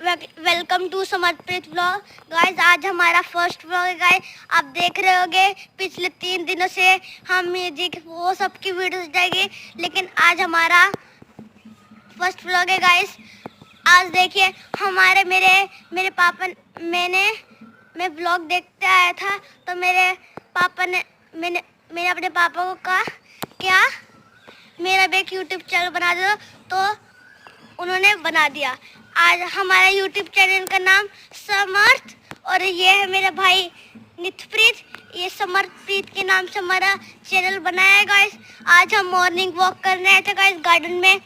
Welcome to समर्पित vlog guys. आज हमारा फर्स्ट व्लॉग है गाइस। आप देख रहे होंगे पिछले 3 दिनों से हम म्यूजिक वो सब की वीडियोस डालेंगे, लेकिन आज हमारा फर्स्ट व्लॉग है गाइस। आज देखिए हमारे मेरे पापा मैं व्लॉग देखते आया था, तो मेरे पापा ने मैंने अपने पापा को कहा क्या मेरा भी एक यूट्यूब चैनल बना दो, तो उन्होंने बना दिया। आज हमारा यूट्यूब चैनल का नाम समर्थ, और ये है मेरा भाई नितप्रीत। ये समर्थप्रीत के नाम से हमारा चैनल बनाया है गाइस। आज हम मॉर्निंग वॉक करने आए थे गाइस गार्डन में।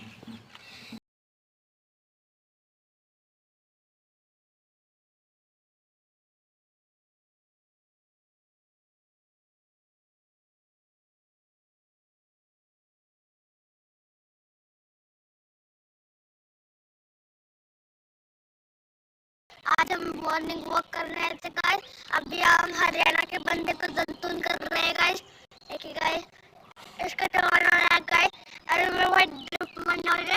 आज हम मॉर्निंग वॉक करने आए थे गाइस। अभी हम हरियाणा के बंदे को जंतुन कर रहे हैं गाइस। देखिए गाइस, इसका जमाना है गाइस। अरे मैं वो ड्रिप मारने वाली